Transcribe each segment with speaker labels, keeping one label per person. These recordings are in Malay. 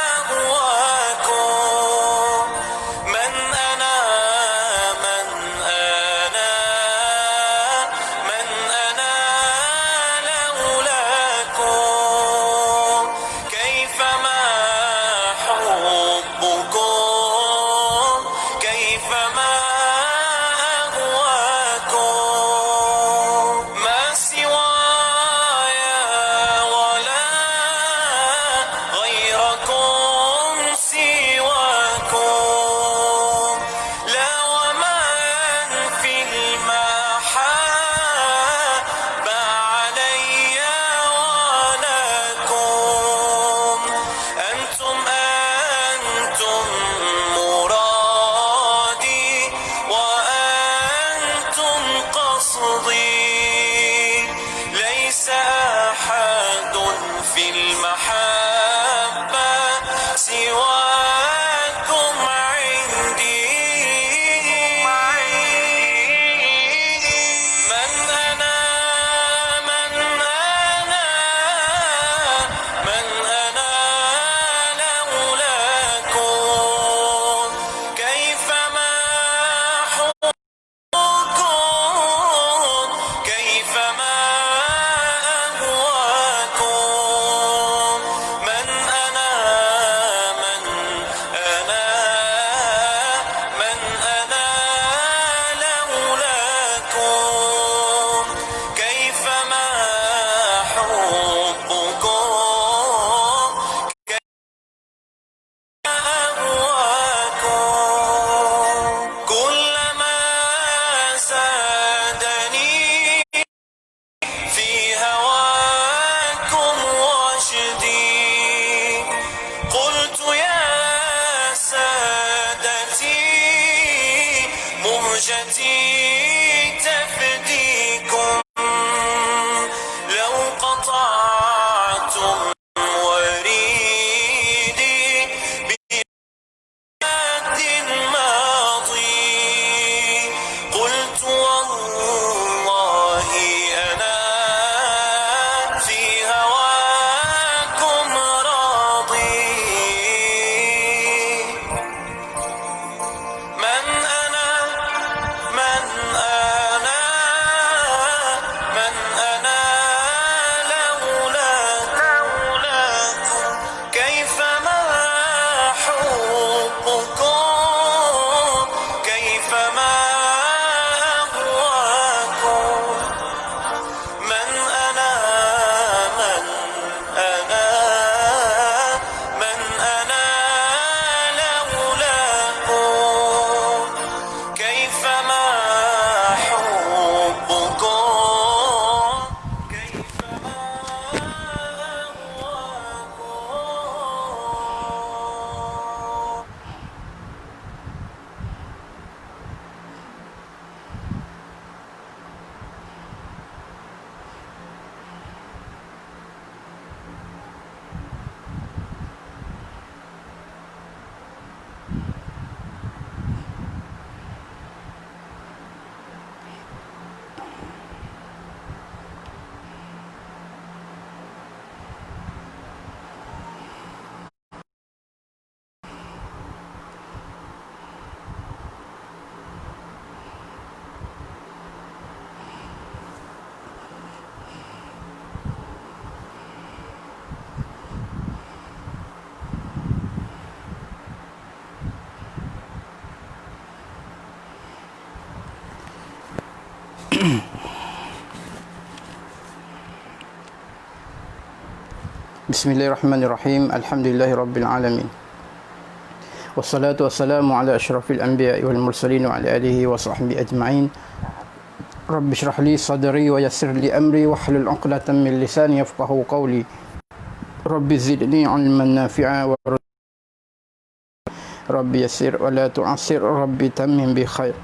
Speaker 1: أهواكم من أنا من أنا من أنا لولاكم كيفما حبكم كيفما أهواكم ما سواي ولا غيركم سواكم لا ومن في المحبة علي ولكم أنتم مرادي وأنتم قصدي ليس أحد في المحبة سواكم عندي من أنا من أنا من أنا لولاكم كيفما حبكم كيفما أهواكم من أنا من أنا من أنا لولاكم كيفما حبكم أهواكم كلما زادني في هواكم وجدي قلت يا سادتي مهجتي تفديكم لو قطعتم وريدي بمد الماضي قلت والله أنا في هواكم راضي من أنا من أنا من أنا لولاكم كيفما حبكم كيفما أهواكم من أنا من أنا من أنا لولاكم كيفما حبكم كيفما أهواكم
Speaker 2: Bismillahirrahmanirrahim. Alhamdulillahirabbil alamin. Wassalatu wassalamu ala asyrafil anbiya'i wal mursalin wa ala alihi wa sahbihi ajma'in. Rabbi shrah li sadri wa yassir li amri wahlul 'uqdatam min lisani yafqahu qawli. Rabbi zidni 'ilman nafi'a wa Rabbi yassir wa la tu'assir, Rabbi tammim bi khair.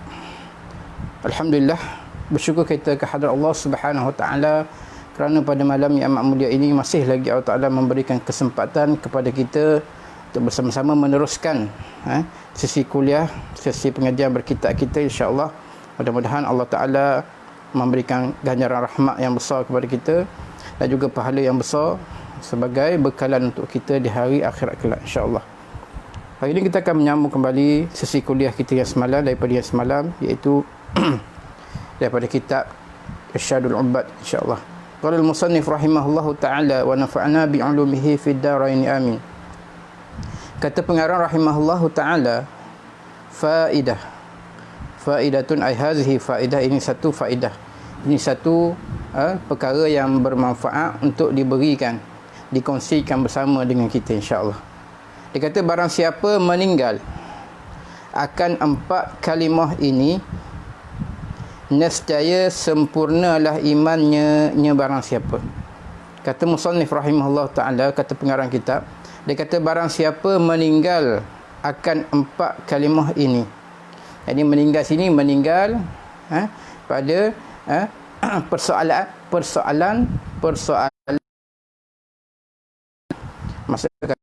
Speaker 2: Alhamdulillah, bersyukur kita kehadrat Allah Subhanahu wa taala kerana pada malam yang amat mulia ini masih lagi Allah Taala memberikan kesempatan kepada kita untuk bersama-sama meneruskan sesi kuliah, sesi pengajian berkitab kita, insya-Allah. Mudah-mudahan Allah Taala memberikan ganjaran rahmat yang besar kepada kita dan juga pahala yang besar sebagai bekalan untuk kita di hari akhirat kelak, insya-Allah. Hari ini kita akan menyambung kembali sesi kuliah kita yang semalam, daripada yang semalam, iaitu daripada kitab Irsyadul Ubbad, insya-Allah. Qala al-musannif rahimahullahu taala wa nafa'na bi 'ulumihi fid darain amin. Kata pengarang rahimahullahu taala, faidatun ay hazihi faidah, ini satu faidah, ini satu perkara yang bermanfaat untuk diberikan, dikongsikan bersama dengan kita, insya-Allah. Dia kata barang siapa meninggal akan 4 kalimah ini, nescaya sempurnalah imannya barang siapa. Kata musannif rahimahullah taala, kata pengarang kitab, dia kata barang siapa meninggal akan 4 kalimah ini. Jadi meninggal sini meninggal pada persoalan maksudnya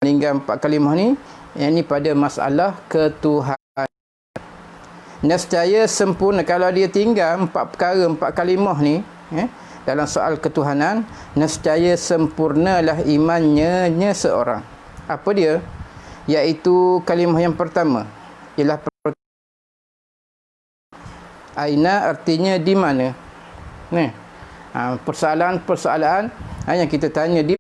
Speaker 2: meninggal 4 kalimah ni, yang ni pada masalah ketuhanan. Nescaya sempurna, kalau dia tinggal 4 perkara, 4 kalimah ni dalam soal ketuhanan, nescaya sempurnalah imannya seorang. Apa dia? Iaitu kalimah yang pertama ialah aina, artinya di mana. Persoalan yang kita tanya, di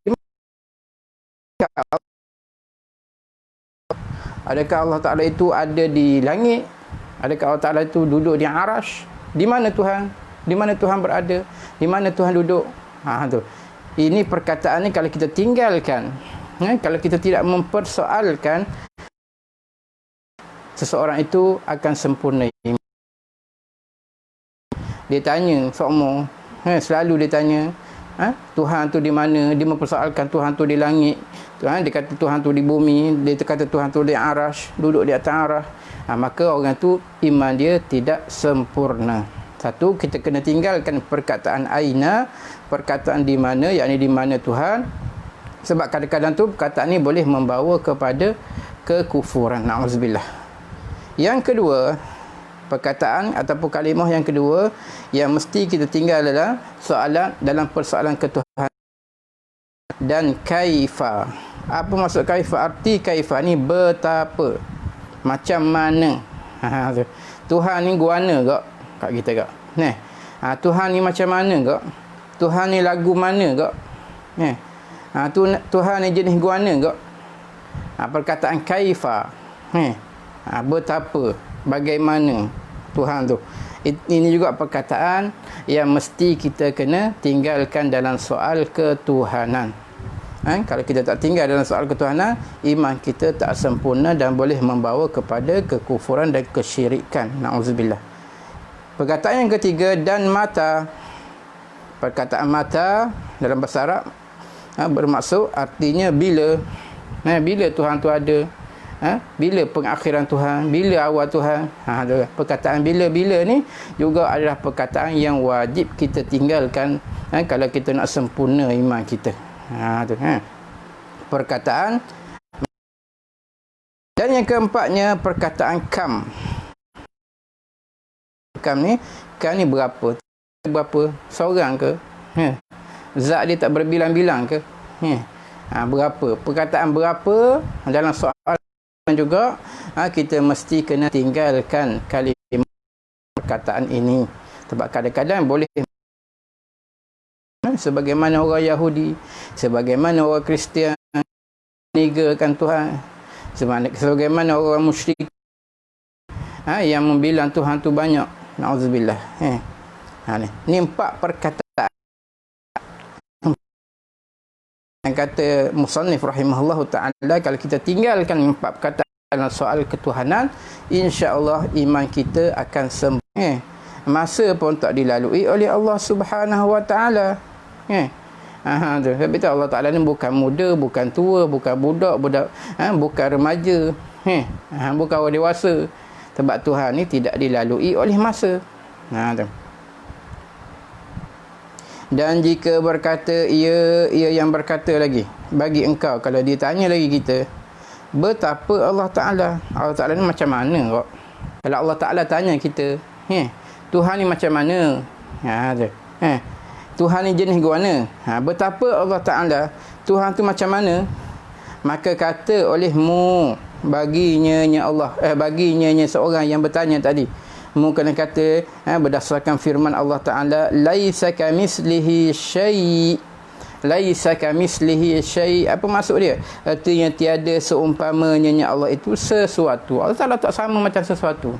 Speaker 2: adakah Allah Ta'ala itu ada di langit? Adakah Allah Ta'ala itu duduk di arash? Di mana Tuhan? Di mana Tuhan berada? Di mana Tuhan duduk? Tu. Ini perkataan ni kalau kita tinggalkan, kalau kita tidak mempersoalkan, seseorang itu akan sempurna iman. Dia tanya seumur, selalu dia tanya, Tuhan tu di mana? Dia mempersoalkan Tuhan tu di langit. Dia kata Tuhan tu di bumi, dia kata Tuhan tu di arash, duduk di atas arash. Maka orang tu iman dia tidak sempurna. Satu, kita kena tinggalkan perkataan aina, perkataan di mana, yakni di mana Tuhan. Sebab kadang-kadang tu perkataan ni boleh membawa kepada kekufuran. Na'udzubillah. Yang kedua, perkataan ataupun kalimah yang kedua yang mesti kita tinggal dalam persoalan ketuhanan, dan kaifa. Apa maksud kaifa? Arti kaifa ni betapa, macam mana. Tuhan ni guana kak kat kita kak. Tuhan ni macam mana kak? Tuhan ni lagu mana kak? Tuhan ni jenis guana kak? Perkataan kaifa. Betapa, bagaimana Tuhan tu. Ini juga perkataan yang mesti kita kena tinggalkan dalam soal ketuhanan. Kalau kita tak tinggal dalam soal ketuhanan, iman kita tak sempurna dan boleh membawa kepada kekufuran dan kesyirikan. Na'udzubillah. Perkataan yang ketiga, dan mata. Perkataan mata dalam bahasa Arab bermaksud artinya bila. Bila Tuhan tu ada. Bila pengakhiran Tuhan, bila awal Tuhan. Perkataan bila-bila ni juga adalah perkataan yang wajib kita tinggalkan kalau kita nak sempurna iman kita. Perkataan. Dan yang keempatnya, perkataan kam. Kam ni berapa? Seorang ke? Zat dia tak berbilang-bilang ke? Berapa? Perkataan berapa dalam soal juga kita mesti kena tinggalkan kalimah perkataan ini. Sebab kadang-kadang boleh sebagaimana orang Yahudi, sebagaimana orang Kristian meninggalkan Tuhan, sebagaimana orang musyrik yang membilang Tuhan tu banyak. Na'udzubillah. Ni 4 perkataan yang kata musannif rahimahullahu ta'ala, kalau kita tinggalkan 4 perkataan dalam soal ketuhanan, insya-Allah iman kita akan sempurna. Masa pun tak dilalui oleh Allah Subhanahu wa taala. Sebab itu Allah Taala ni bukan muda, bukan tua, bukan budak, bukan remaja, bukan orang dewasa. Sebab Tuhan ni tidak dilalui oleh masa. Dan jika berkata ia yang berkata lagi bagi engkau, kalau dia tanya lagi kita, betapa Allah Ta'ala ni macam mana kok? Kalau Allah Ta'ala tanya kita, Tuhan ni macam mana? Tuhan ni jenis guana. Betapa Allah Ta'ala Tuhan tu macam mana? Maka kata olehmu, baginya Allah, baginya seorang yang bertanya tadi, mu kena kata berdasarkan firman Allah Ta'ala, laisa kamislihi syai'. Laisa kamislihi syai'. Apa maksud dia? Artinya tiada seumpamanya Allah itu sesuatu. Allah Ta'ala tak sama macam sesuatu.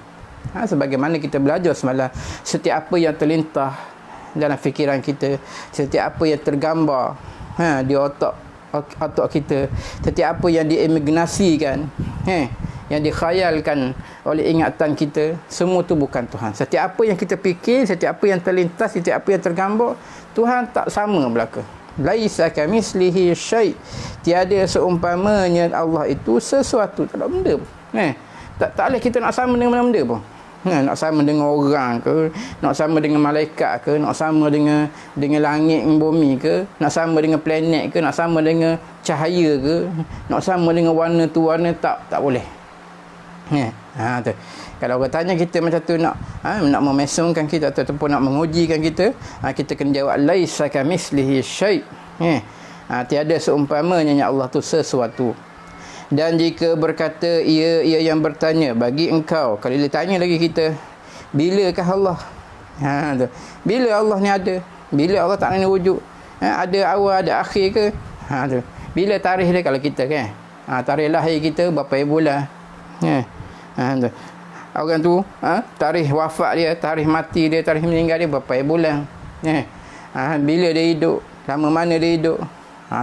Speaker 2: Sebagaimana kita belajar semalam, setiap apa yang terlintah dalam fikiran kita, setiap apa yang tergambar di otak kita, setiap apa yang diimaginasikan, yang dikhayalkan oleh ingatan kita, semua tu bukan Tuhan. Setiap apa yang kita fikir, setiap apa yang terlintas, setiap apa yang tergambar, Tuhan tak sama belaka. Laisa kamislihi syai'. Tiada seumpamanya Allah itu sesuatu. Tak ada benda pun. Tak boleh kita nak sama dengan benda pun. Nak sama dengan orang ke, nak sama dengan malaikat ke, nak sama dengan langit dan bumi ke, nak sama dengan planet ke, nak sama dengan cahaya ke, nak sama dengan warna tu warna, tak boleh. Tu. Kalau orang tanya kita macam tu, nak memesongkan kita ataupun nak mengujikan kita, kita kena jawab laisa kamislihi syai'. Tiada seumpamanya Allah tu sesuatu. Dan jika berkata ia yang bertanya bagi engkau, kalau dia tanya lagi kita, bilakah Allah? Tu. Bila Allah ni ada? Bila Allah tak ni wujud? Ada awal, ada akhir ke? Tu. Bila tarikh dia kalau kita kan? Tarikh lahir kita berapa bulan? Tu. Orang tu, tarikh wafat dia, tarikh mati dia, tarikh meninggal dia berapa bulan? Bila dia hidup? Lama mana dia hidup?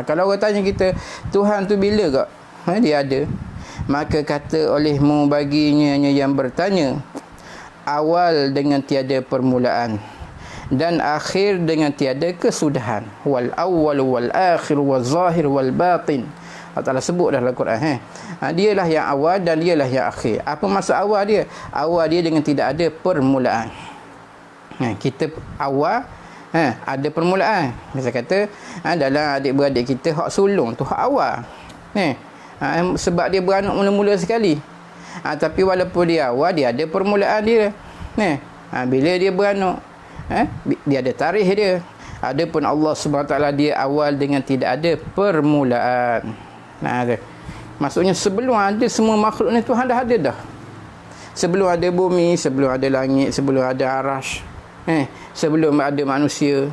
Speaker 2: Kalau orang tanya kita, Tuhan tu bila kak? Dia ada. Maka kata olehmu baginya yang bertanya, awal dengan tiada permulaan dan akhir dengan tiada kesudahan. Wal awwal wal akhir wal zahir wal batin. Allah Ta'ala sebut dalam Quran. Dialah yang awal dan dialah yang akhir. Apa maksud awal dia? Awal dia dengan tidak ada permulaan. Kita awal, ada permulaan. Misal kata dalam adik-beradik kita, hak sulung tu hak awal. Sebab dia beranak mula-mula sekali. Tapi walaupun dia awal, dia ada permulaan dia. Bila dia beranak, dia ada tarikh dia. Adapun Allah SWT dia awal dengan tidak ada permulaan. Maksudnya sebelum ada semua makhluk ni, Tuhan dah ada dah. Sebelum ada bumi, sebelum ada langit, sebelum ada arash, sebelum ada manusia,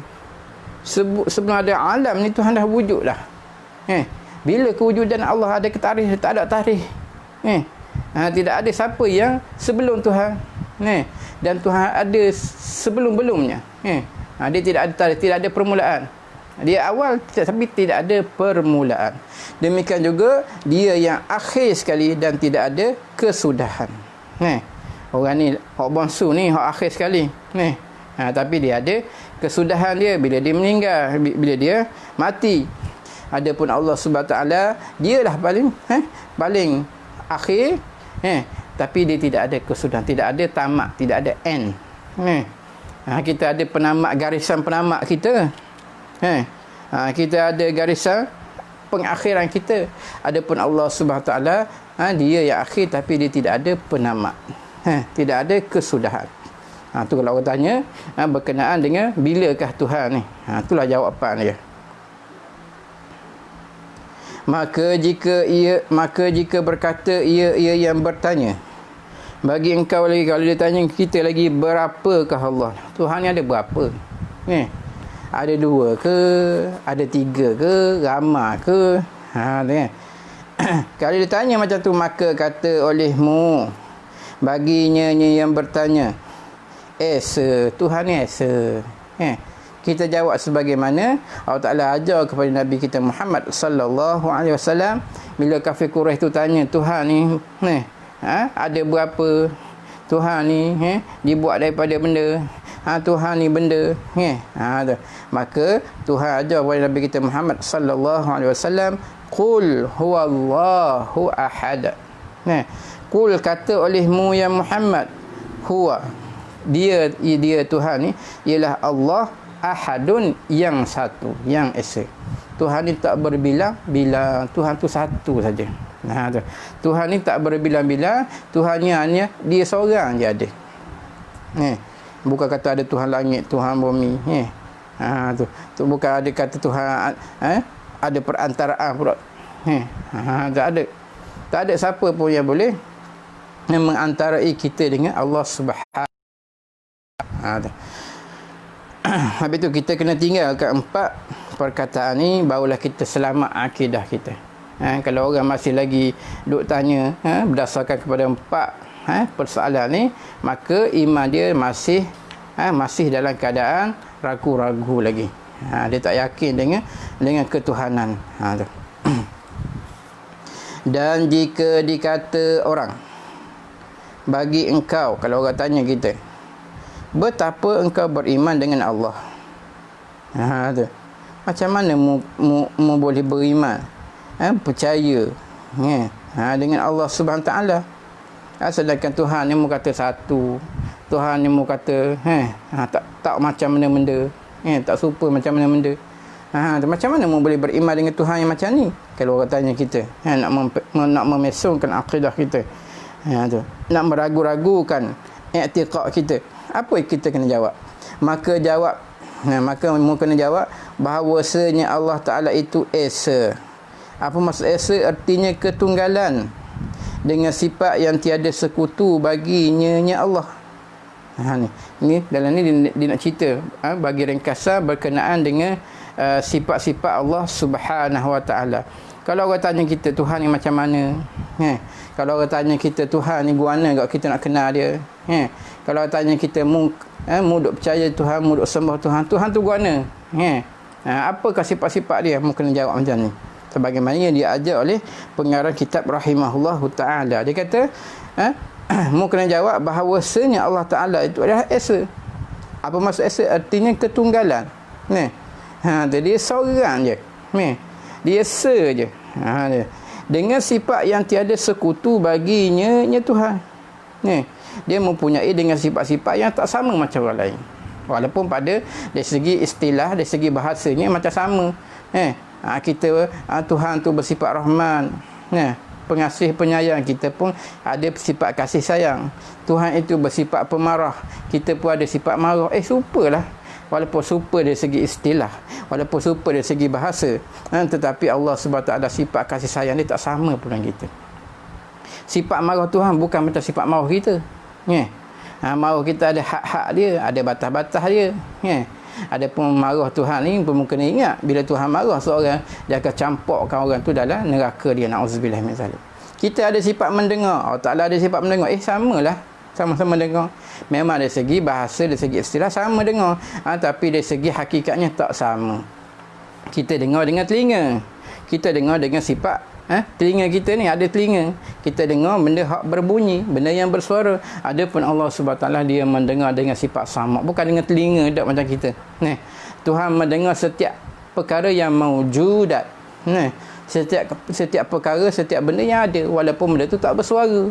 Speaker 2: sebelum ada alam ni, Tuhan dah wujud dah. Bila kewujudan Allah ada ke tarikh? Tak ada tarikh. Tidak ada siapa yang sebelum Tuhan. Dan Tuhan ada sebelum-belumnya. Dia tidak ada tarikh, tidak ada permulaan. Dia awal tapi tidak ada permulaan. Demikian juga dia yang akhir sekali dan tidak ada kesudahan. Orang ni, hak bangsu ni, hak akhir sekali. Tapi dia ada kesudahan dia bila dia meninggal, bila dia mati. Adapun Allah Subhanahu Taala, dialah paling akhir, tapi dia tidak ada kesudahan, tidak ada tamat, tidak ada end. Kita ada penamat, garisan penamat kita. Kita ada garisan pengakhiran kita. Adapun Allah Subhanahu Taala, dia yang akhir tapi dia tidak ada penamat. Tidak ada kesudahan. Tu kalau orang tanya berkenaan dengan bilakah Tuhan ni. Itulah jawapan dia. Maka jika berkata ia yang bertanya bagi engkau lagi, kalau dia tanya kita lagi, berapakah Allah? Tuhan ni ada berapa? Ada dua ke? Ada tiga ke? Ramai ke? Kalau dia tanya macam tu, maka kata olehmu baginya yang bertanya, Esa. Tuhan ni Esa. Kita jawab sebagaimana Allah Ta'ala ajar kepada Nabi kita Muhammad sallallahu alaihi wasallam. Bila kafir Quraisy tu tanya, Tuhan ni ada berapa? Tuhan ni dibuat daripada benda. Tuhan ni benda. Maka Tuhan ajar kepada Nabi kita Muhammad sallallahu alaihi wasallam, qul huwallahu ahad. Qul, kata olehmu ya Muhammad, huwa, dia Tuhan ni ialah Allah, ahadun, yang satu, yang esa. Tuhan ni tak berbilang-bilang, Tuhan tu satu saja. Tuhan ni tak berbilang-bilang, Tuhan ni hanya dia seorang je ada. Bukan kata ada Tuhan langit, Tuhan bumi. Tu bukan ada kata Tuhan ada perantaraan pula. Tak ada. Tak ada siapa pun yang boleh mengantarai kita dengan Allah Subhanahu. Habis tu kita kena tinggalkan 4 perkataan ni, barulah kita selamat akidah kita. Kalau orang masih lagi duk tanya berdasarkan kepada 4 persoalan ni, maka iman dia masih dalam keadaan ragu-ragu lagi. Dia tak yakin dengan ketuhanan. Dan jika dikata orang, bagi engkau, kalau orang tanya kita, betapa engkau beriman dengan Allah? Macam mana mu boleh beriman, percaya dengan Allah Subhanahu Taala? Sedangkan Tuhan ni mu kata satu, Tuhan ni mu kata tak macam mana-benda, tak serupa macam mana-benda. Macam mana mu boleh beriman dengan Tuhan yang macam ni? Kalau orang tanya kita, nak memesongkan akidah kita, nak meragu-ragukan i'tiqad kita, apa yang kita kena jawab? Maka mu kena jawab bahawasanya Allah Ta'ala itu Esa. Apa maksud Esa? Artinya ketunggalan, dengan sifat yang tiada sekutu baginya Allah. Ni dalam ni dia nak cerita bagi ringkasan berkenaan dengan sifat-sifat Allah Subhanahu Wa Taala. Kalau orang tanya kita Tuhan ni macam mana, kalau orang tanya kita Tuhan ni guana tak kita nak kenal dia, kalau orang tanya kita mu duk percaya Tuhan, mu duk sembah Tuhan, Tuhan tu guana, apakah sifat-sifat dia? Mu kena jawab macam ni, sebagaimana yang dia ajar oleh pengarang kitab rahimahullahu taala. Dia kata mu kena jawab bahawasanya Allah Taala itu adalah Esa. Apa maksud Esa? Artinya ketunggalan. Dia seorang je. Dia Esa je. Dengan sifat yang tiada sekutu baginya Tuhan. Dia mempunyai dengan sifat-sifat yang tak sama macam orang lain. Walaupun pada dari segi istilah, dari segi bahasanya macam sama. Kita Tuhan tu bersifat Rahman. Pengasih penyayang, kita pun ada sifat kasih sayang. Tuhan itu bersifat pemarah, kita pun ada sifat marah. Serupalah. Walaupun serupa dari segi istilah, walaupun serupa dari segi bahasa, tetapi Allah SWT sifat kasih sayang dia tak sama pun dengan kita. Sifat marah Tuhan bukan macam sifat marah kita. Marah kita ada hak-hak dia, ada batas-batas dia. Ada pun marah Tuhan ni pun kena ingat, bila Tuhan marah seorang, dia akan campurkan orang tu dalam neraka dia, na'udzubillah min zalik. Kita ada sifat mendengar, Allah Ta'ala ada sifat mendengar. Samalah, sama-sama dengar. Memang dari segi bahasa, dari segi istilah sama dengar, tapi dari segi hakikatnya tak sama. Kita dengar dengan telinga, kita dengar dengan sifat telinga kita ni ada telinga, kita dengar benda hak berbunyi, benda yang bersuara. Adapun Allah SWT dia mendengar dengan sifat sama, bukan dengan telinga tak macam kita. Tuhan mendengar setiap perkara yang maujudat. Setiap perkara, setiap benda yang ada, walaupun benda tu tak bersuara.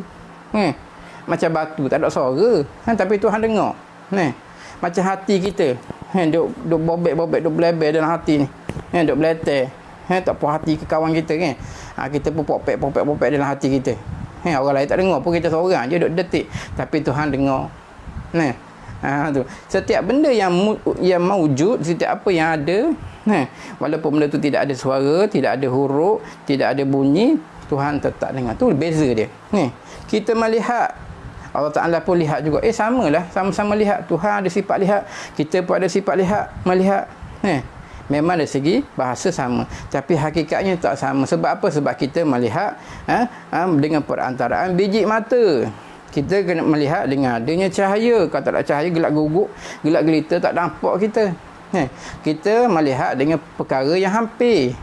Speaker 2: Macam batu tak ada suara, tapi Tuhan dengar. Macam hati kita, duk bobek-bobek, duk belebel dalam hati ni, duk beleter, tak puas hati ke kawan kita kan. Kita pun popek dalam hati kita. Orang lain tak dengar pun, kita seorang je duk detik, tapi Tuhan dengar. Tu setiap benda yang maujud, setiap apa yang ada, walaupun benda tu tidak ada suara, tidak ada huruf, tidak ada bunyi, Tuhan tetap dengar. Tu beza dia. Kita melihat, Allah Ta'ala pun lihat juga. Samalah, sama-sama lihat. Tuhan ada sifat lihat, kita pun ada sifat melihat. Memang dari segi bahasa sama, tapi hakikatnya tak sama. Sebab apa? Sebab kita melihat dengan perantaraan biji mata. Kita kena melihat dengan adanya cahaya. Kalau tak ada cahaya, gelap guguk, gelap gelita, tak nampak kita. Kita melihat dengan perkara yang hampir.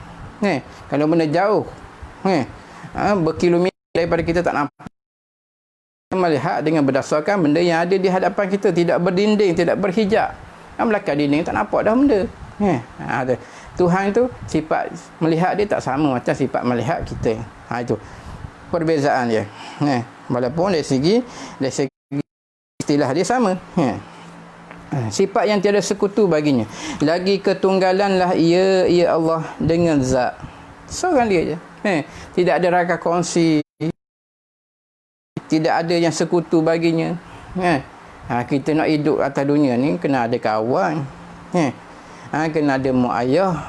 Speaker 2: Kalau benda jauh, berkilometer daripada kita, tak nampak. Melihat dengan berdasarkan benda yang ada di hadapan kita, tidak berdinding, tidak berhijab. Belakang dinding tak nampak dah benda. Tuhan itu sifat melihat dia tak sama macam sifat melihat kita. Itu perbezaan dia. Walaupun dari segi istilah dia sama. Sifat yang tiada sekutu baginya. Lagi ketunggalanlah ia Allah dengan zat. Seorang dia je. Tidak ada rakan kongsi, tidak ada yang sekutu baginya. Kita nak hidup atas dunia ni kena ada kawan. kena ada mak ayah,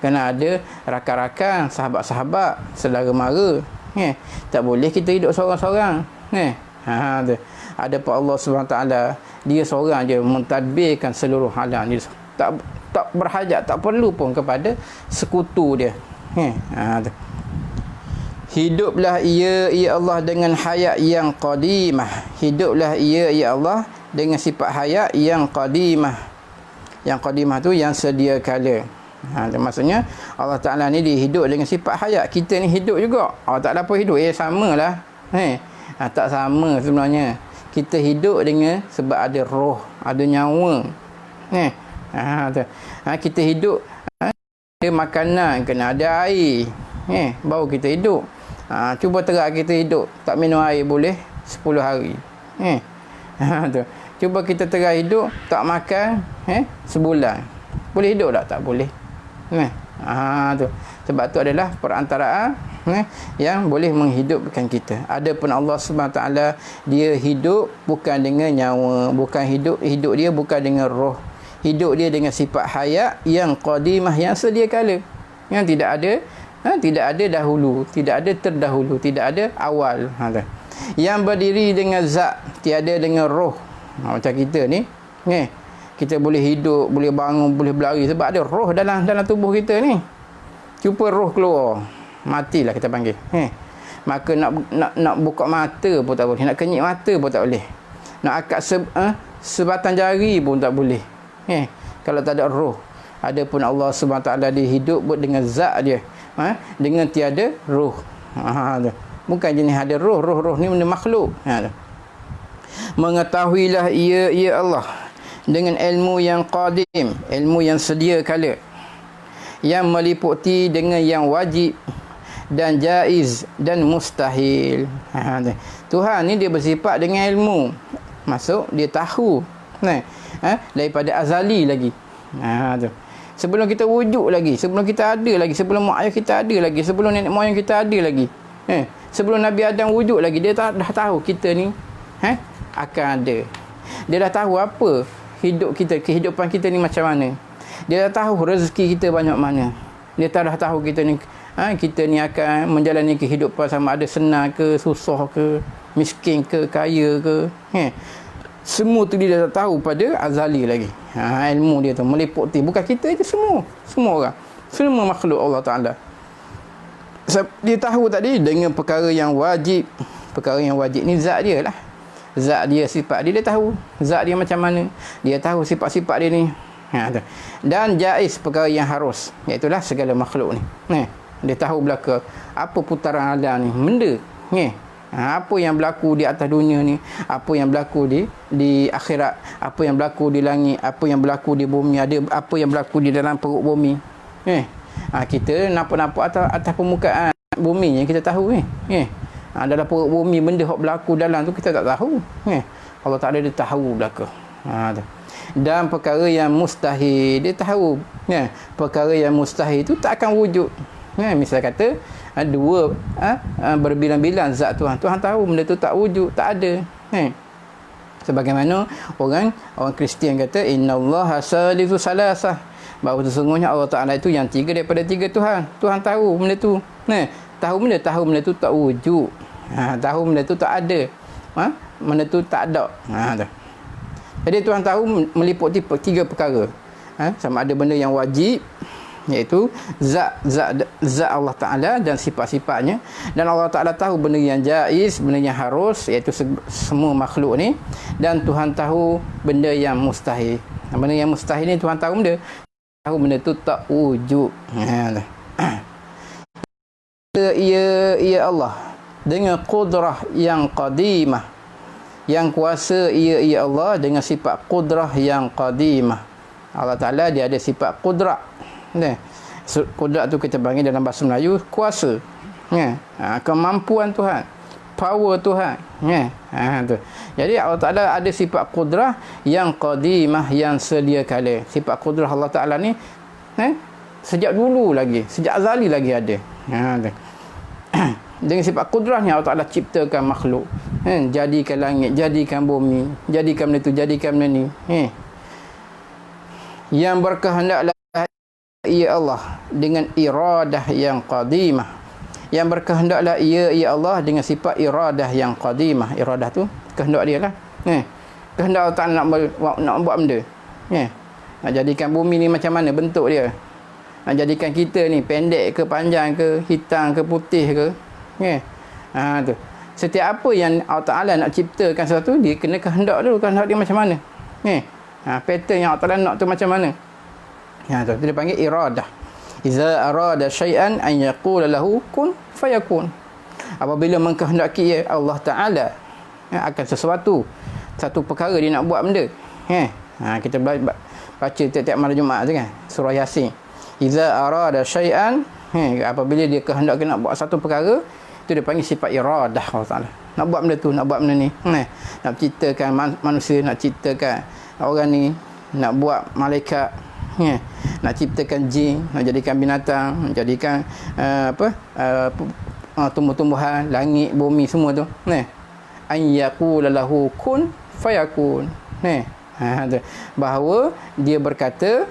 Speaker 2: kena ada rakan-rakan, sahabat-sahabat, saudara mara. Tak boleh kita hidup seorang-seorang. Tu. Ada pun Allah SWT, dia seorang je mentadbirkan seluruh alam. Dia tak berhajat, tak perlu pun kepada sekutu dia. Tu. Hiduplah ia Allah dengan hayat yang qadimah. Hiduplah ia Allah dengan sifat hayat yang qadimah. Yang qadimah tu yang sedia kala. Maksudnya Allah Ta'ala ni dia hidup dengan sifat hayat. Kita ni hidup juga. Allah Ta'ala pun hidup. Samalah. Tak sama sebenarnya. Kita hidup dengan sebab ada roh, ada nyawa. Kita hidup ada makanan, kena ada air. Baru kita hidup. Cuba terang kita hidup tak minum air boleh 10 hari. Tu. Cuba kita terang hidup tak makan sebulan. Boleh hidup tak? Tak boleh. Tu. Sebab tu adalah perantaraan yang boleh menghidupkan kita. Adapun Allah SWT, dia hidup bukan dengan nyawa, bukan hidup dia bukan dengan roh. Hidup dia dengan sifat hayat yang qadimah, yang sedia kala, yang tidak ada dahulu, tidak ada terdahulu, tidak ada awal. Yang berdiri dengan zat, tiada dengan roh. Macam kita ni, kita boleh hidup, boleh bangun, boleh berlari sebab ada roh dalam tubuh kita ni. Cuba roh keluar, matilah kita panggil. Maka nak buka mata pun tak boleh, nak kenyit mata pun tak boleh, nak akak sebatang jari pun tak boleh. Kalau tak ada roh. Adapun Allah SWT, dia hidup dengan zat dia, dengan tiada roh. Bukan jenis ada roh ni benda makhluk. Mengetahuilah ia Allah dengan ilmu yang qadim, ilmu yang sedia kala, yang meliputi dengan yang wajib dan jaiz dan mustahil. Tuhan ni dia bersifat dengan ilmu. Masuk dia tahu daripada azali lagi. Tu. Sebelum kita wujud lagi, sebelum kita ada lagi, sebelum mak ayah kita ada lagi, sebelum nenek moyang kita ada lagi, sebelum Nabi Adam wujud lagi, dia dah tahu kita ni akan ada. Dia dah tahu apa hidup kita, kehidupan kita ni macam mana. Dia dah tahu rezeki kita banyak mana. Dia dah tahu kita ni kita ni akan menjalani kehidupan sama ada senang ke, susah ke, miskin ke, kaya ke. Semua tu dia dah tahu pada azali lagi. Ilmu dia tu meliputi bukan kita je, semua orang, semua makhluk Allah Ta'ala. Dia tahu tadi dengan perkara yang wajib. Perkara yang wajib ni zat dia lah. Zat dia, sifat dia tahu. Zat dia macam mana, dia tahu sifat-sifat dia ni. Dan jaiz, perkara yang harus, iaitulah segala makhluk ni. Dia tahu belaka apa putaran alam ni, benda apa yang berlaku di atas dunia ni, apa yang berlaku di akhirat, apa yang berlaku di langit, apa yang berlaku di bumi, ada apa yang berlaku di dalam perut bumi. Kita nampak atas permukaan bumi yang kita tahu dalam perut bumi benda yang berlaku dalam tu kita tak tahu. Allah Ta'ala dia tahu belaka. Dan perkara yang mustahil dia tahu. Perkara yang mustahil tu tak akan wujud. Misal kata dua berbilang-bilang zat Tuhan tahu benda tu tak wujud, tak ada. Sebagaimana orang Kristian kata innallaha salisu salasah, bahawa sesungguhnya Allah Ta'ala itu yang tiga daripada tiga Tuhan. Tuhan tahu benda tu. Tahu benda tu tak wujud. Tahu benda tu tak ada. Benda tu tak ada. Jadi Tuhan tahu meliputi tiga perkara. Sama ada benda yang wajib, iaitu zat Allah Ta'ala dan sifat-sifatnya, dan Allah Ta'ala tahu benda yang jaiz, benda yang harus, iaitu semua makhluk ni, dan Tuhan tahu benda yang mustahil. Benda yang mustahil ni Tuhan tahu benda tu tak wujud. Ia Allah dengan qudrah yang qadimah, yang kuasa ia Allah dengan sifat qudrah yang qadimah. Allah Ta'ala dia ada sifat qudrah. Qudrat tu kita panggil dalam bahasa Melayu kuasa. Kemampuan Tuhan, power Tuhan. Tu. Jadi Allah Ta'ala ada sifat qudrah yang qadimah, yang sedia kala. Sifat qudrah Allah Ta'ala ni sejak dulu lagi, sejak azali lagi ada. Tu. Dengan sifat qudrahnya Allah Ta'ala ciptakan makhluk, jadikan langit, jadikan bumi, jadikan benda tu, jadikan benda ni. Yang berkehendak ia Allah dengan iradah yang qadimah. Yang berkehendaklah ia Allah dengan sifat iradah yang qadimah. Iradah tu kehendak dia lah. Kehendak Allah Ta'ala nak buat benda. Nak jadikan bumi ni macam mana bentuk dia. Nak jadikan kita ni pendek ke panjang ke, hitam ke putih ke. Tu. Setiap apa yang Allah Ta'ala nak ciptakan sesuatu, dia kena kehendak dulu, kehendak dia macam mana. Pattern yang Allah Ta'ala nak tu macam mana. Tu dia panggil iradah. Iza arada syai'an an yaqula lahu kun fayakun. Apabila mengkehendaki Allah Ta'ala akan sesuatu, satu perkara dia nak buat benda. Kita baca tiap-tiap malam Jumaat tu kan, surah Yasin. Iza arada syai'an, apabila dia kehendaki nak buat satu perkara, itu dia panggil sifat iradah Allah Ta'ala. Nak buat benda tu, nak buat benda ni. Nak ciptakan manusia, nak ciptakan orang ni, nak buat malaikat, nak ciptakan jin, nak jadikan binatang, nak jadikan tumbuh-tumbuhan, langit, bumi, semua tu. An yaqula lahu kun fayakun. Bahawa dia berkata,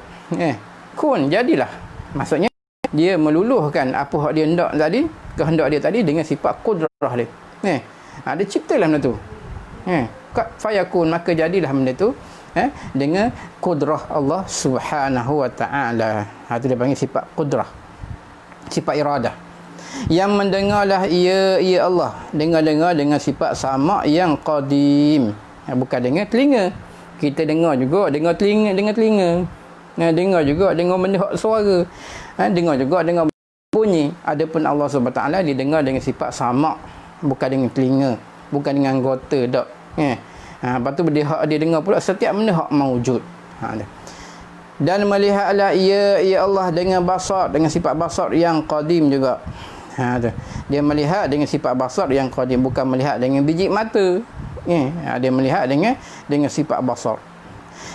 Speaker 2: kun, jadilah. Maksudnya dia meluluhkan apa hak dia hendak tadi, kehendak dia tadi dengan sifat kudrah dia. Dia ciptalah benda tu. Fayakun, maka jadilah benda tu dengan kudrah Allah Subhanahu wa Ta'ala. Itu dia panggil sifat kudrah, sifat iradah. Yang mendengarlah ia Allah, dengar-dengar dengan sifat sama yang qadim. Bukan dengan telinga. Kita dengar juga dengan telinga, dengar juga dengan benda suara, dengar juga dengan bunyi. Adapun Allah Subhanahu Wa Ta'ala didengar dengan sifat sama, bukan dengan telinga, bukan dengan anggota dak. Lepas tu dia dengar pula setiap benda hak maujud. Dan melihatlah ia Allah dengan basar, dengan sifat basar yang qadim juga. Dia melihat dengan sifat basar yang qadim, bukan melihat dengan biji mata. Dia melihat dengan sifat basar.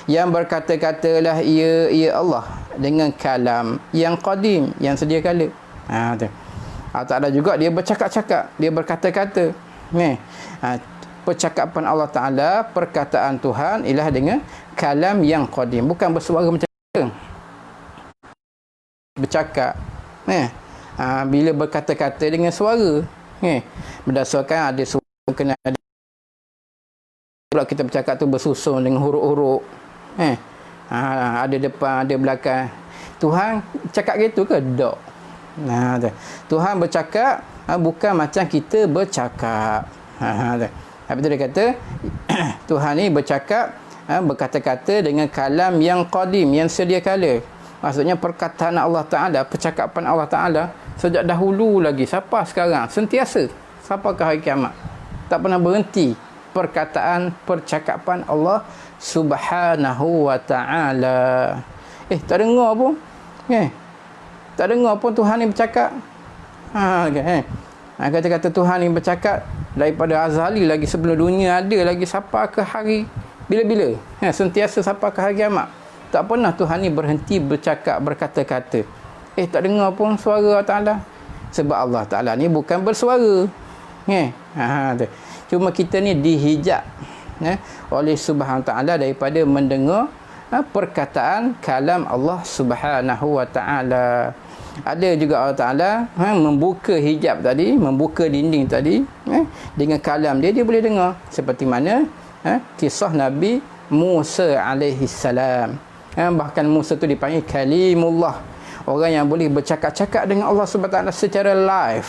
Speaker 2: Yang berkata-katalah ia Allah dengan kalam yang qadim, yang sedia kala. Allah Ta'ala juga dia bercakap-cakap, dia berkata-kata. Percakapan Allah Ta'ala, perkataan Tuhan ialah dengan kalam yang qadim, bukan bersuara macam bercakap. Bila berkata-kata dengan suara, berdasarkan ada suara kena ada. Pula kita bercakap tu bersusun dengan huruf-huruf. Ada depan, ada belakang. Tuhan cakap gitu ke? Tak. Tuhan bercakap bukan macam kita bercakap. Habis tu dia kata Tuhan ni bercakap, berkata-kata dengan kalam yang qadim, yang sedia kala. Maksudnya perkataan Allah Ta'ala, percakapan Allah Ta'ala sejak dahulu lagi, sampai sekarang, sentiasa, sampai ke hari kiamat. Tak pernah berhenti percakapan Allah Subhanahu Wa Ta'ala. Tak dengar pun. Tak dengar pun Tuhan ni bercakap. Kata-kata Tuhan ni bercakap daripada azali lagi, sebelum dunia ada lagi, sampai ke hari bila-bila. Sentiasa sampai ke hari kiamat. Tak pernah Tuhan ni berhenti bercakap, berkata-kata. Tak dengar pun suara Allah Ta'ala. Sebab Allah Ta'ala ni bukan bersuara. Cuma kita ni dihijab oleh Subhanahu Wa Ta'ala daripada mendengar perkataan kalam Allah Subhanahu Wa Ta'ala. Ada juga Allah Ta'ala membuka hijab tadi, membuka dinding tadi, dengan kalam dia boleh dengar. Seperti mana kisah Nabi Musa alaihi salam. Bahkan Musa tu dipanggil kalimullah, orang yang boleh bercakap-cakap dengan Allah Subhanahu Wa Ta'ala secara live.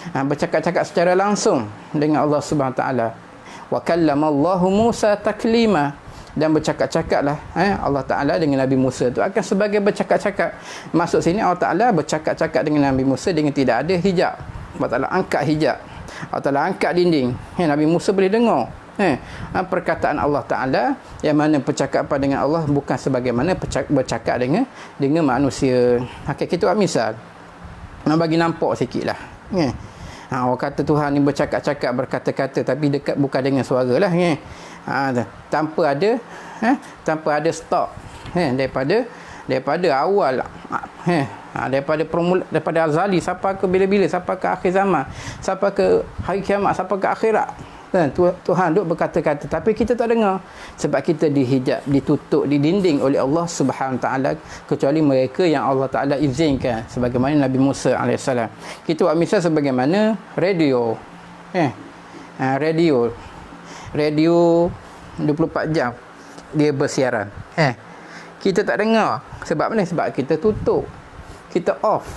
Speaker 2: Bercakap-cakap secara langsung dengan Allah Subhanahu Wa Ta'ala. Wa kallamallahu Musa taklima, dan bercakap-cakaplah Allah Ta'ala dengan Nabi Musa tu akan sebagai bercakap-cakap. Masuk sini Allah Ta'ala bercakap-cakap dengan Nabi Musa dengan tidak ada hijab. Allah Ta'ala angkat hijab, Allah Ta'ala angkat dinding. Nabi Musa boleh dengar perkataan Allah Ta'ala, yang mana percakapan dengan Allah bukan sebagaimana bercakap dengan manusia. Kita buat misal, nak bagi nampak sikit lah. Orang kata Tuhan ni bercakap-cakap, berkata-kata, tapi dekat bukan dengan suara lah. Tanpa ada stok. Daripada awal, daripada azali sampai ke bila-bila, sampai ke akhir zaman, sampai ke hari kiamat, sampai ke akhirat. Tuhan duk berkata-kata tapi kita tak dengar sebab kita dihijab, ditutup, didinding oleh Allah Subhanahu taala, kecuali mereka yang Allah Taala izinkan, sebagaimana Nabi Musa alaihissalam. Kita buat misal sebagaimana radio. Radio 24 jam dia bersiaran. Kita tak dengar sebab mana? Sebab kita tutup, kita off.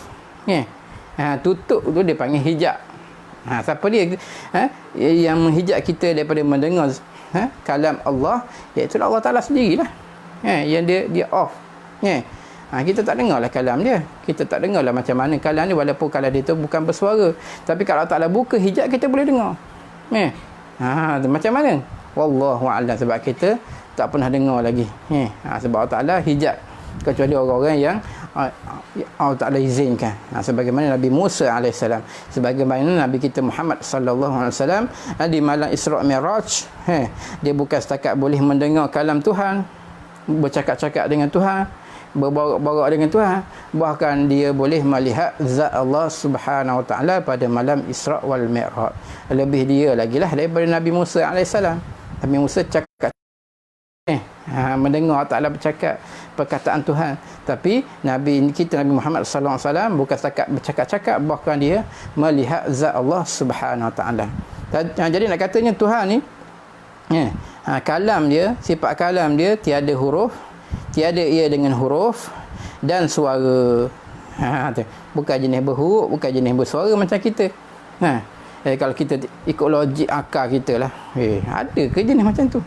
Speaker 2: Tutup tu dia panggil hijab. Siapa dia yang menghijab kita daripada mendengar kalam Allah, iaitu Allah Taala sendirilah. Yang dia off. Kita tak dengarlah kalam dia. Kita tak dengarlah macam mana kalam dia, walaupun kalam dia tu bukan bersuara. Tapi kalau Allah Taala buka hijab, kita boleh dengar. Macam mana? Wallahu a'lam, sebab kita tak pernah dengar lagi. Sebab Allah Taala hijab, kecuali orang-orang yang Allah Ta'ala izinkan. Sebagaimana Nabi Musa AS, sebagaimana Nabi kita Muhammad sallallahu alaihi wasallam di malam Isra' Mi'raj, dia bukan setakat boleh mendengar kalam Tuhan, bercakap-cakap dengan Tuhan, berbarak-barak dengan Tuhan, bahkan dia boleh melihat zat Allah Subhanahu wa taala pada malam Isra' wal Mi'raj. Lebih dia lagi lah daripada Nabi Musa AS. Nabi Musa cakap mendengar Allah Ta'ala bercakap perkataan Tuhan, tapi Nabi kita Nabi Muhammad sallallahu alaihi wasallam bukan setakat bercakap-cakap, bahkan dia melihat zat Allah Subhanahu wa taala. Jadi nak katanya Tuhan ni kalam dia, sifat kalam dia tiada huruf, tiada ia dengan huruf dan suara. Bukan jenis berhuruf, bukan jenis bersuara macam kita. Kalau kita ikut logik akal kita lah, ada ke jenis macam tu?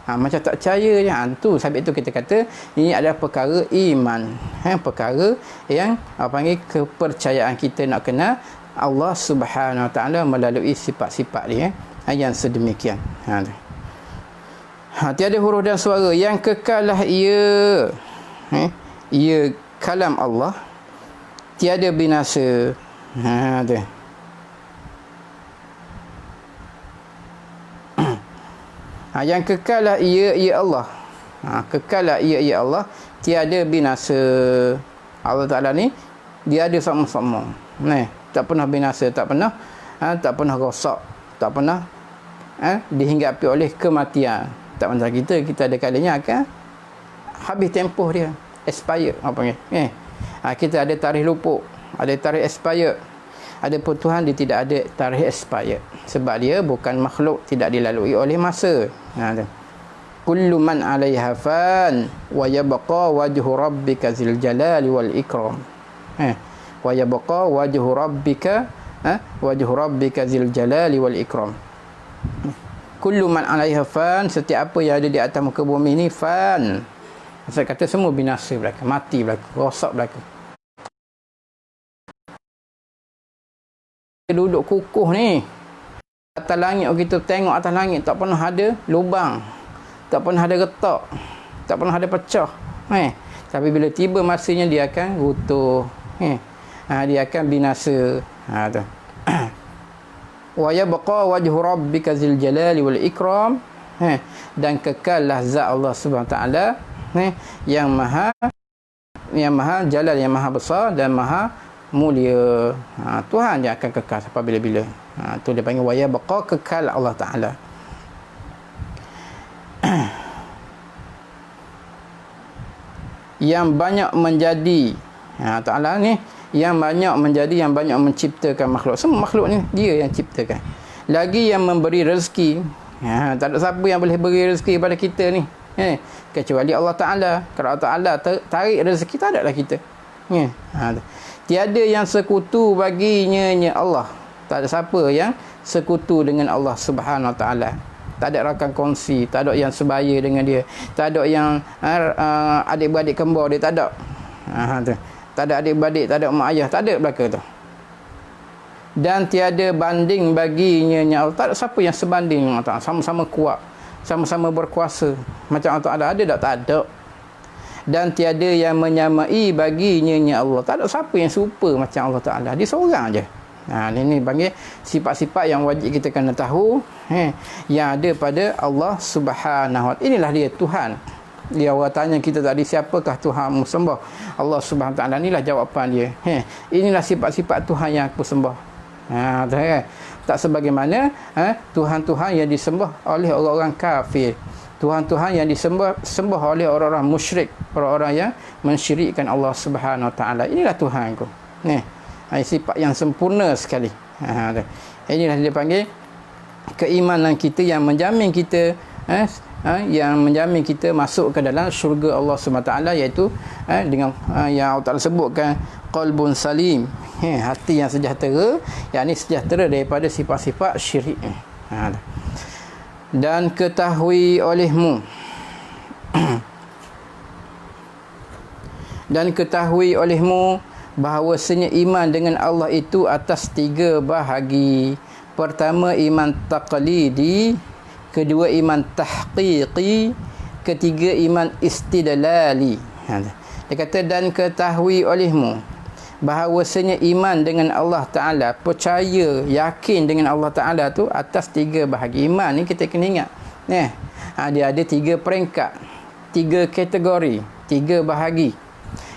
Speaker 2: Macam tak percaya je. Tu sebab itu kita kata ini adalah perkara iman, perkara yang panggil kepercayaan kita nak kenal Allah Subhanahu wa taala melalui sifat-sifat dia yang sedemikian. Tiada huruf dan suara, yang kekal lah ia, ia kalam Allah, tiada binasa. Yang kekal lah ia Allah. Kekal lah ia Allah, tiada binasa. Allah Ta'ala ni dia ada sama-sama. Tak pernah binasa, tak pernah rosak, tak pernah dihinggapi oleh kematian. Tak macam kita ada kalanya akan habis tempoh dia, expired apa panggil. Kita ada tarikh luput, ada tarikh expired. Adapun Tuhan dia tidak ada tarikh expired, sebab dia bukan makhluk, tidak dilalui oleh masa. Kullu man 'alaiha fan wa yabqa wajhu rabbika zil jalali wal ikram. Wa yabqa wajhu rabbika zil jalali wal ikram. Kullu man 'alaiha fan, setiap apa yang ada di atas muka bumi ni fan. Saya kata semua binasa belaka, mati belaka, rosak belaka. Duduk kukuh ni atas langit, kita tengok atas langit tak pernah ada lubang, tak pernah ada retak, tak pernah ada pecah. Tapi bila tiba masanya dia akan runtuh, dia akan binasa. Tu wa yabqa wajhu rabbika zil jalali wal ikram, dan kekallah zat Allah Subhanahu taala yang maha jalal, yang maha besar dan maha mulia. Tuhan dia akan kekal sampai bila-bila. Tu dia panggil waya baqa, kekal Allah Ta'ala. Yang banyak menjadi, Ta'ala ni yang banyak menjadi, yang banyak menciptakan makhluk. Semua makhluk ni dia yang ciptakan. Lagi yang memberi rezeki. Tak ada siapa yang boleh beri rezeki pada kita ni, kecuali Allah Ta'ala. Kalau Allah Ta'ala tarik rezeki, tak ada lah kita. Tiada yang sekutu baginya Allah. Tak ada siapa yang sekutu dengan Allah Subhanahu Wa Taala. Tak ada rakan kongsi, tak ada yang sebaya dengan dia, tak ada yang adik-beradik kembar dia, tak ada. Tak ada adik-beradik, tak ada mak ayah, tak ada belaka tu. Dan tiada banding baginya Allah. Tak ada siapa yang sebanding dengan Allah. Sama-sama kuat, sama-sama berkuasa. Macam Allah Taala ada tak? Tak ada. Dan tiada yang menyamai baginya Allah. Tak ada siapa yang serupa macam Allah Ta'ala. Dia seorang je. Ini panggil sifat-sifat yang wajib kita kena tahu, yang ada pada Allah Subhanahu Wa Ta'ala. Inilah dia Tuhan. Dia orang tanya kita tadi, siapakah Tuhanmu sembah? Allah Subhanahu Wa Ta'ala. Inilah jawapan dia. Inilah sifat-sifat Tuhan yang aku sembah. Kan? Tak sebagaimana Tuhan-Tuhan yang disembah oleh orang-orang kafir, Tuhan-Tuhan yang disembah oleh orang-orang musyrik, orang-orang yang mensyirikkan Allah Subhanahu Wa Taala. Inilah Tuhanku. Ni, sifat yang sempurna sekali. Inilah dia panggil keimanan kita yang menjamin kita masuk ke dalam syurga Allah Subhanahu Wa Taala, iaitu dengan yang Allah Taala sebutkan qalbun salim, hati yang sejahtera, yakni sejahtera daripada sifat-sifat syirik. Dan ketahui olehmu bahawasanya iman dengan Allah itu atas 3 bahagi. Pertama, iman taqlidi, kedua iman tahqiqi, ketiga iman istidlali. Dia kata dan ketahui olehmu bahawasanya iman dengan Allah Ta'ala, percaya, yakin dengan Allah Ta'ala tu atas 3 bahagi. Iman ni kita kena ingat, dia ada 3 peringkat, 3 kategori, 3 bahagi.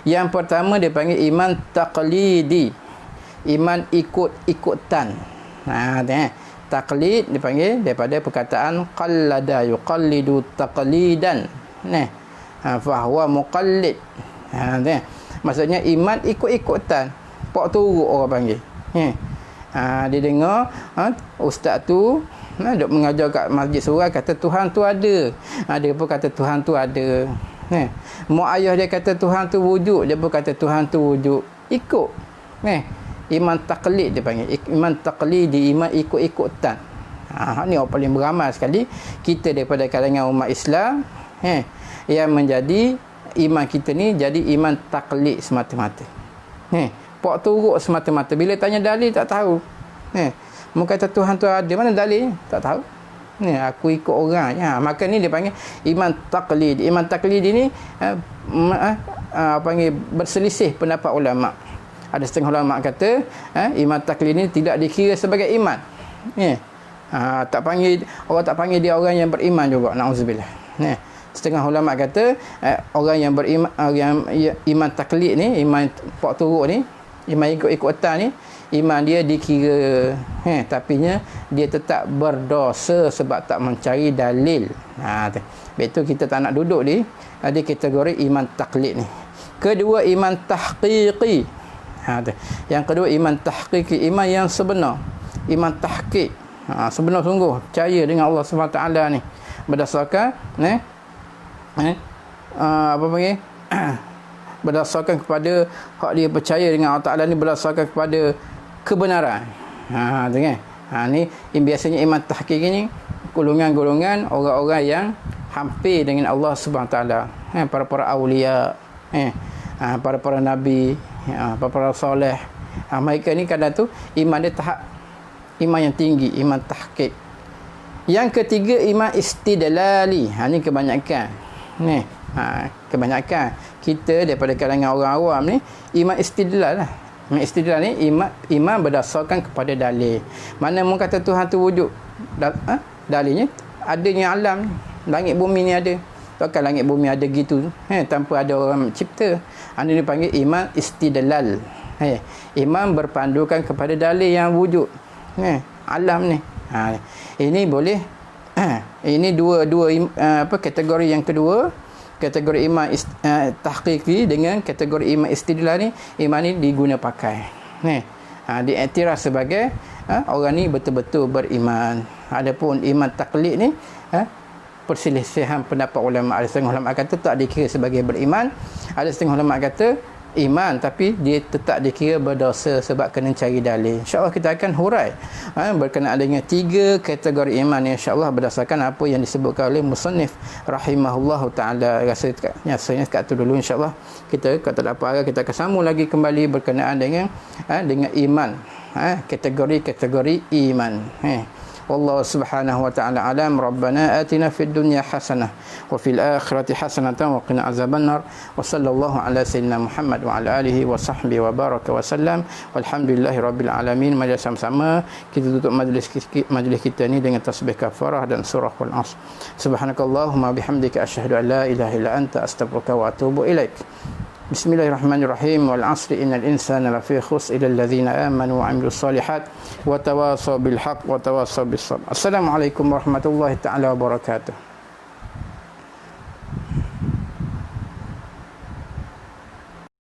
Speaker 2: Yang pertama dia panggil iman taqlidi, iman ikut-ikutan. Taqlid dipanggil daripada perkataan qallada yuqallidu taqlidan, fa huwa muqallid. Maksudnya iman ikut-ikutan, pok turut orang panggil. Dia dengar ustaz tu duk mengajar kat masjid surau, kata Tuhan tu ada. Dia pun kata Tuhan tu ada. Mak ayah dia kata Tuhan tu wujud, dia pun kata Tuhan tu wujud. Ikut. Iman taqlid dia panggil. Iman taqlidi, iman ikut-ikutan. Ni orang paling beramal sekali kita daripada kalangan umat Islam, yang menjadi iman kita ni jadi iman taklid semata-mata. Pok turut semata-mata. Bila tanya dalil tak tahu. Mu kata Tuhan tu ada, mana dalil? Tak tahu. Aku ikut orang. Maka ni dia panggil iman taklid. Iman taklid ini panggil berselisih pendapat ulama. Ada setengah ulama kata iman taklid ini tidak dikira sebagai iman. Tak panggil, orang tak panggil dia orang yang beriman juga. Nauzubillah. Setengah ulama kata orang yang beriman, yang iman taklid ni, iman pok turut ni, iman ikut-ikutan ni, iman dia dikira, tapinya dia tetap berdosa sebab tak mencari dalil. Betul, kita tak nak duduk di kategori iman taklid ni. Kedua, iman tahqiqi. Yang kedua, iman tahqiqi, iman yang sebenar, iman tahqiq, sebenar sungguh percaya dengan Allah SWT ni berdasarkan berdasarkan kepada hak dia percaya dengan Allah Ta'ala ni, berdasarkan kepada kebenaran. Ni biasanya iman tahqiq ni golongan-golongan orang-orang yang hampir dengan Allah Subhanahu Ta'ala, para-para awliya, para-para nabi, para-para soleh. Mereka ni kadang tu iman dia tahap iman yang tinggi, iman tahqiq. Yang ketiga, iman istidlali. Ni kebanyakan. Kebanyakan kita daripada kalangan orang awam ni iman istidlal lah. Iman istidlal ni iman berdasarkan kepada dalil. Mana mu kata Tuhan tu wujud, dalilnya adanya alam ni, langit bumi ni ada. Takkan langit bumi ada gitu tanpa ada orang cipta. Ini dipanggil iman istidlal. Iman berpandukan kepada dalil yang wujud alam ni. Ini boleh. Ini dua kategori yang kedua, kategori iman tahqiqi dengan kategori iman istidlal ni, iman ni diguna pakai. Diiktiraf sebagai orang ni betul-betul beriman. Adapun iman taklid ni perselisihan pendapat ulama. Ada setengah ulama kata tak dikira sebagai beriman, ada setengah ulama kata iman tapi dia tetap dikira berdosa sebab kena cari dalil. InsyaAllah kita akan hurai berkenaan dengan 3 kategori iman, insyaAllah berdasarkan apa yang disebutkan oleh musannif rahimahullahu ta'ala. Rasanya kat tu dulu, insyaAllah kita kata tak apa, kita akan sambung lagi kembali berkenaan dengan iman, kategori-kategori iman. والله سبحانه وتعالى أعلم. ربنا آتنا في الدنيا حسنة وفي الآخرة حسنة وقنا عذاب النار وصلى الله على سيدنا محمد وعلى آله وصحبه وبارك وسلم والحمد لله رب العالمين. Mari sama-sama kita tutup majlis kita ni dengan tasbih kafarah dan surah Al-Asr. Subhanakallahumma bihamdika asyhadu an la ilaha illa anta astaghfiruka wa atubu ilaik. Bismillahirrahmanirrahim. Wal 'asri innal insana lafi khusr illa alladhina amanu wa 'amilus solihat wa tawasaw bil haqq wa tawasaw bis sabr. Assalamualaikum warahmatullahi taala wabarakatuh.